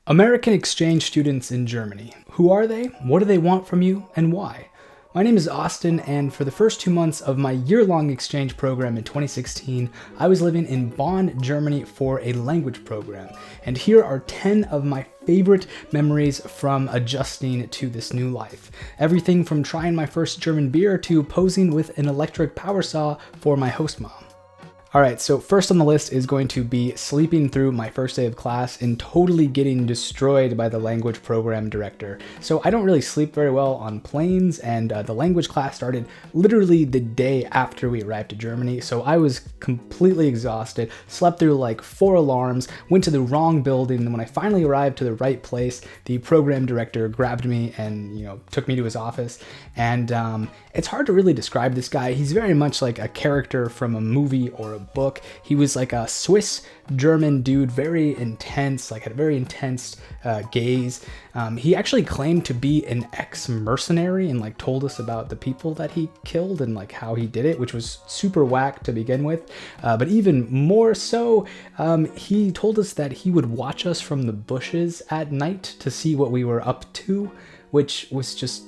American exchange students in Germany. Who are they? What do they want from you? And why? My name is Austin, and for the first 2 months of my year-long exchange program in 2016, I was living in Bonn, Germany for a language program. And here are 10 of my favorite memories from adjusting to this new life. Everything from trying my first German beer to posing with an electric power saw for my host mom. Alright, so first on the list is going to be sleeping through my first day of class and totally getting destroyed by the language program director. So I don't really sleep very well on planes, and the language class started literally the day after we arrived to Germany, so I was completely exhausted, slept through like 4 alarms, went to the wrong building, and when I finally arrived to the right place, the program director grabbed me and, took me to his office. And it's hard to really describe this guy. He's very much like a character from a movie or a book. He was like a Swiss German dude, very intense, like had a very intense gaze. He actually claimed to be an ex-mercenary and like told us about the people that he killed and like how he did it, which was super whack to begin with. But even more so, he told us that he would watch us from the bushes at night to see what we were up to, which was just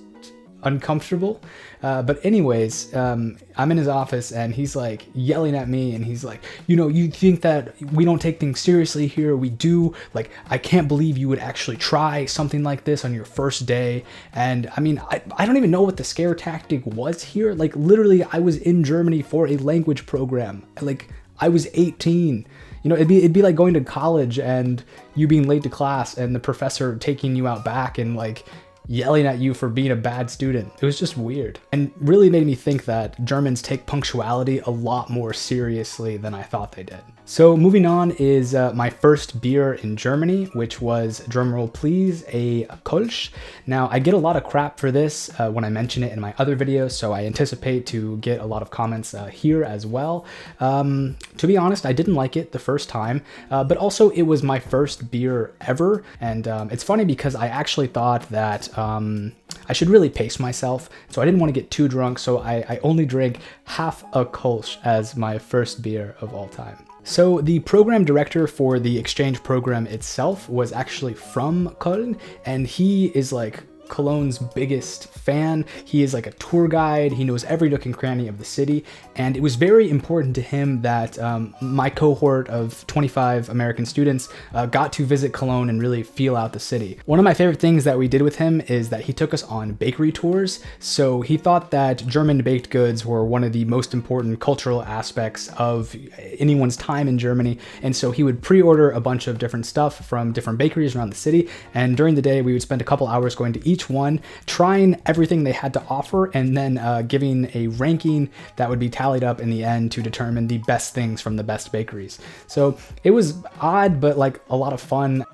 uncomfortable. But anyways, I'm in his office and he's like yelling at me, and he's like, you think that we don't take things seriously here? We do. Like, I can't believe you would actually try something like this on your first day. And I mean, I don't even know what the scare tactic was here. Like, literally, I was in Germany for a language program. Like, I was 18. It'd be like going to college and you being late to class and the professor taking you out back and like yelling at you for being a bad student. It was just weird, and really made me think that Germans take punctuality a lot more seriously than I thought they did. So moving on is my first beer in Germany, which was, drumroll please, a Kolsch. Now, I get a lot of crap for this when I mention it in my other videos, so I anticipate to get a lot of comments here as well. To be honest, I didn't like it the first time, but also it was my first beer ever, and it's funny because I actually thought that I should really pace myself, so I didn't want to get too drunk, so I only drank half a Kolsch as my first beer of all time. So the program director for the exchange program itself was actually from Cologne, and he is like Cologne's biggest fan. He is like a tour guide. He knows every nook and cranny of the city, and it was very important to him that my cohort of 25 American students got to visit Cologne and really feel out the city. One of my favorite things that we did with him is that he took us on bakery tours. So he thought that German baked goods were one of the most important cultural aspects of anyone's time in Germany, and so he would pre-order a bunch of different stuff from different bakeries around the city, and during the day we would spend a couple hours going to each one, trying everything they had to offer, and then giving a ranking that would be tallied up in the end to determine the best things from the best bakeries. So it was odd, but like a lot of fun.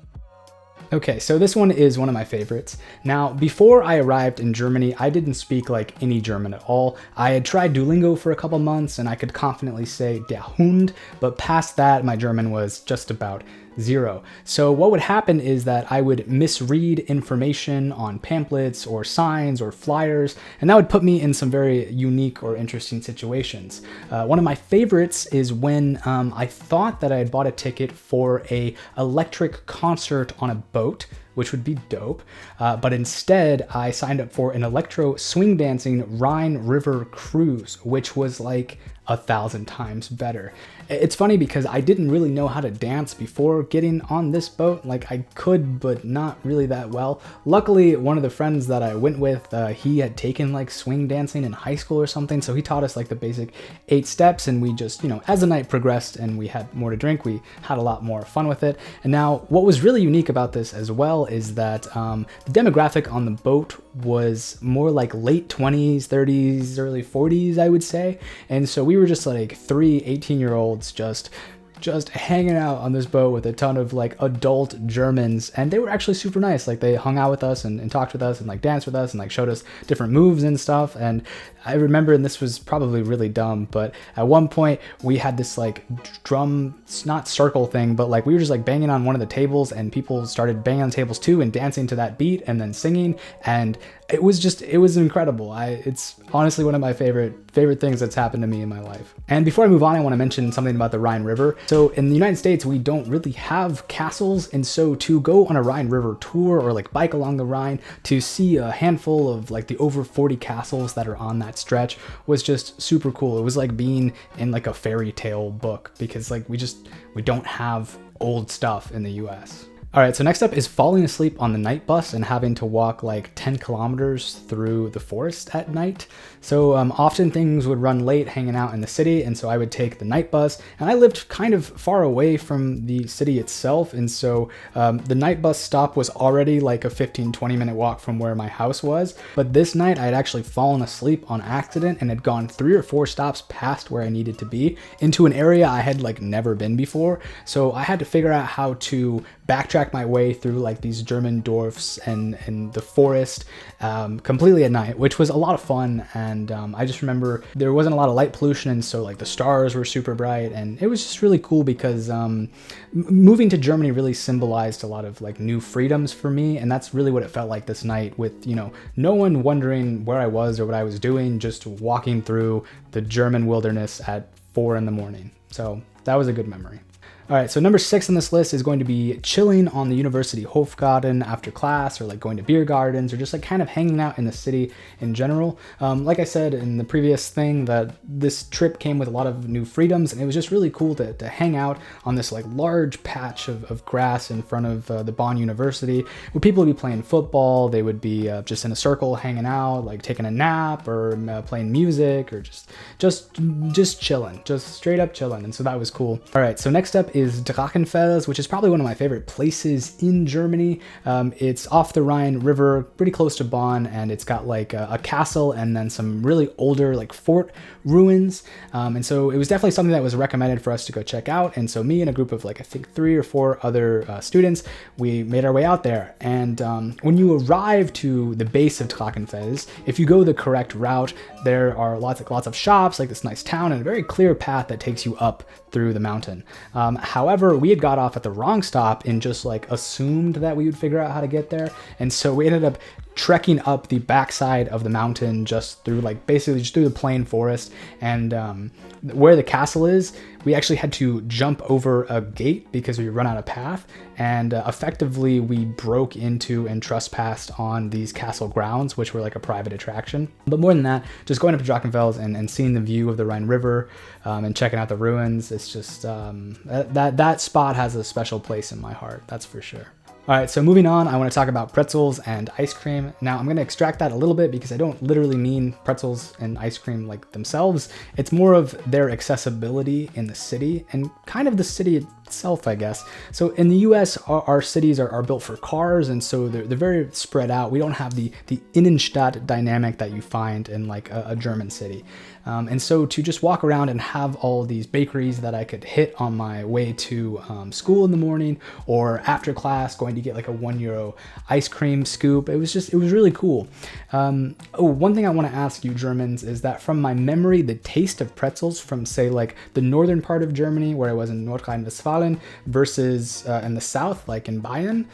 Okay, so this one is one of my favorites. Now, before I arrived in Germany, I didn't speak like any German at all. I had tried Duolingo for a couple months and I could confidently say der Hund, but past that, my German was just about 0. So what would happen is that I would misread information on pamphlets or signs or flyers, and that would put me in some very unique or interesting situations. One of my favorites is when I thought that I had bought a ticket for a electric concert on a boat, which would be dope, but instead I signed up for an electro swing dancing Rhine River cruise, which was like 1,000 times better. It's funny because I didn't really know how to dance before getting on this boat. Like, I could, but not really that well. Luckily, one of the friends that I went with, he had taken like swing dancing in high school or something, so he taught us like the basic 8 steps, and we just, as the night progressed and we had more to drink, we had a lot more fun with it. And now, what was really unique about this as well is that the demographic on the boat was more like late 20s, 30s, early 40s, I would say. And so we were just like 3 18-year-olds just hanging out on this boat with a ton of like adult Germans, and they were actually super nice. Like, they hung out with us and talked with us and like danced with us and like showed us different moves and stuff. And I remember, and this was probably really dumb, but at one point we had this like drum, not circle thing, but like we were just like banging on one of the tables, and people started banging on tables too and dancing to that beat and then singing, and it was incredible. It's honestly one of my favorite things that's happened to me in my life. And before I move on, I want to mention something about the Rhine River. So So in the United States, we don't really have castles, and so to go on a Rhine River tour or like bike along the Rhine to see a handful of like the over 40 castles that are on that stretch was just super cool. It was like being in like a fairy tale book, because like we don't have old stuff in the US. All right, so next up is falling asleep on the night bus and having to walk like 10 kilometers through the forest at night. So often things would run late hanging out in the city, and so I would take the night bus, and I lived kind of far away from the city itself, and so the night bus stop was already like a 15-20 minute walk from where my house was. But this night I had actually fallen asleep on accident and had gone 3 or 4 stops past where I needed to be into an area I had like never been before. So I had to figure out how to backtrack my way through like these German dwarfs and the forest completely at night, which was a lot of fun. And I just remember there wasn't a lot of light pollution, and so like the stars were super bright, and it was just really cool because moving to Germany really symbolized a lot of like new freedoms for me, and that's really what it felt like this night, with, you know, no one wondering where I was or what I was doing, just walking through the German wilderness at 4 in the morning. So that was a good memory. All right, so number 6 on this list is going to be chilling on the university Hofgarten after class, or like going to beer gardens, or just like kind of hanging out in the city in general. Like I said in the previous thing, that this trip came with a lot of new freedoms, and it was just really cool to hang out on this like large patch of grass in front of the Bonn University, where people would be playing football. They would be just in a circle hanging out, like taking a nap, or playing music, or just chilling, just straight up chilling. And so that was cool. All right, so next up is Drachenfels, which is probably one of my favorite places in Germany. It's off the Rhine River, pretty close to Bonn, and it's got like a castle and then some really older like fort ruins. And so it was definitely something that was recommended for us to go check out. And so me and a group of like, I think 3 or 4 other students, we made our way out there. And when you arrive to the base of Drachenfels, if you go the correct route, there are lots of shops, like this nice town, and a very clear path that takes you up through the mountain. However, we had got off at the wrong stop and just like assumed that we would figure out how to get there. And so we ended up trekking up the backside of the mountain, just through like basically just through the plain forest. And where the castle is, we actually had to jump over a gate because we run out of path. And effectively we broke into and trespassed on these castle grounds, which were like a private attraction. But more than that, just going up to Drachenfels and seeing the view of the Rhine River and checking out the ruins, it's just that spot has a special place in my heart, that's for sure. All right, so moving on, I want to talk about pretzels and ice cream. Now, I'm going to extract that a little bit because I don't literally mean pretzels and ice cream like themselves. It's more of their accessibility in the city and kind of the city itself, I guess. So in the US, our cities are built for cars, and so they're very spread out. We don't have the Innenstadt dynamic that you find in like a German city. And so to just walk around and have all these bakeries that I could hit on my way to school in the morning, or after class going to get like a €1 ice cream scoop, it was really cool. One thing I want to ask you Germans is that from my memory, the taste of pretzels from say like the northern part of Germany, where I was in Nordrhein-Westfalen, versus in the south, like in Bayern,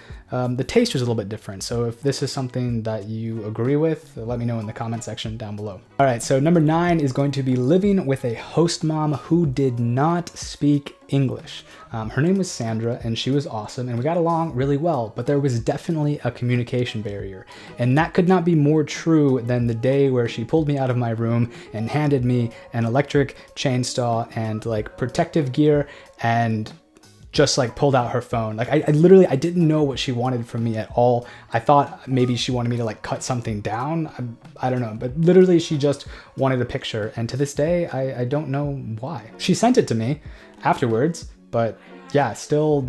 the taste was a little bit different. So if this is something that you agree with, let me know in the comment section down below. All right, so number 9 is going to be living with a host mom who did not speak English. Her name was Sandra, and she was awesome, and we got along really well, but there was definitely a communication barrier. And that could not be more true than the day where she pulled me out of my room and handed me an electric chainsaw and like protective gear, and just like pulled out her phone. Like I literally, I didn't know what she wanted from me at all. I thought maybe she wanted me to like cut something down. I don't know, but literally she just wanted a picture. And to this day, I don't know why. She sent it to me afterwards, but yeah, still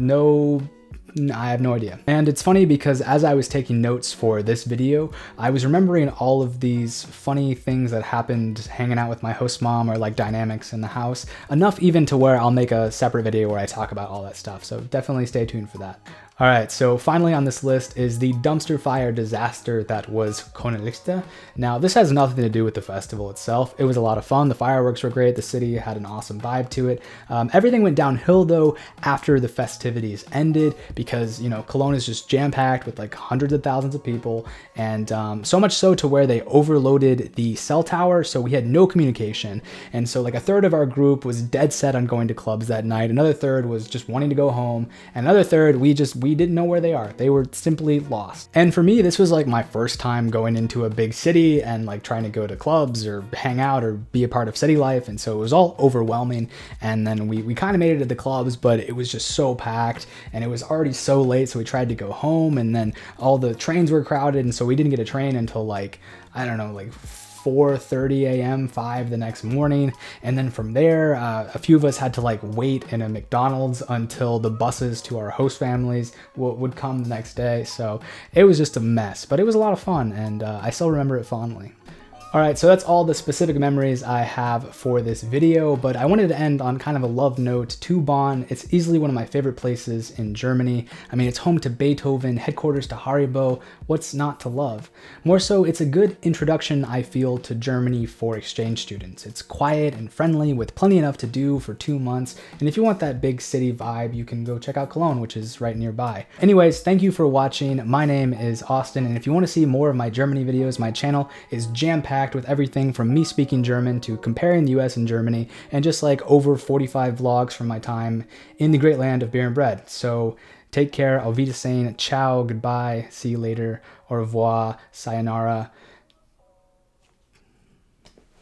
I have no idea. And it's funny because as I was taking notes for this video, I was remembering all of these funny things that happened hanging out with my host mom, or like dynamics in the house, enough even to where I'll make a separate video where I talk about all that stuff. So definitely stay tuned for that. All right, so finally on this list is the dumpster fire disaster that was Königliche. Now, this has nothing to do with the festival itself. It was a lot of fun. The fireworks were great. The city had an awesome vibe to it. Everything went downhill, though, after the festivities ended because, Cologne is just jam-packed with like hundreds of thousands of people, and so much so to where they overloaded the cell tower, so we had no communication. And so like a third of our group was dead set on going to clubs that night. Another third was just wanting to go home. And another third, we didn't know where they are. They were simply lost. And for me, this was like my first time going into a big city and like trying to go to clubs or hang out or be a part of city life. And so it was all overwhelming. And then we kind of made it to the clubs, but it was just so packed and it was already so late. So we tried to go home, and then all the trains were crowded. And so we didn't get a train until like 4:30 a.m., 5 the next morning. And then from there, a few of us had to like wait in a McDonald's until the buses to our host families would come the next day. So it was just a mess, but it was a lot of fun, and I still remember it fondly. All right, so that's all the specific memories I have for this video, but I wanted to end on kind of a love note to Bonn. It's easily one of my favorite places in Germany. I mean, it's home to Beethoven, headquarters to Haribo. What's not to love? More so, it's a good introduction, I feel, to Germany for exchange students. It's quiet and friendly with plenty enough to do for 2 months. And if you want that big city vibe, you can go check out Cologne, which is right nearby. Anyways, thank you for watching. My name is Austin, and if you want to see more of my Germany videos, my channel is jam-packed with everything from me speaking German to comparing the US and Germany, and just like over 45 vlogs from my time in the great land of beer and bread. So take care, auf Wiedersehen, ciao, goodbye, see you later, au revoir, sayonara.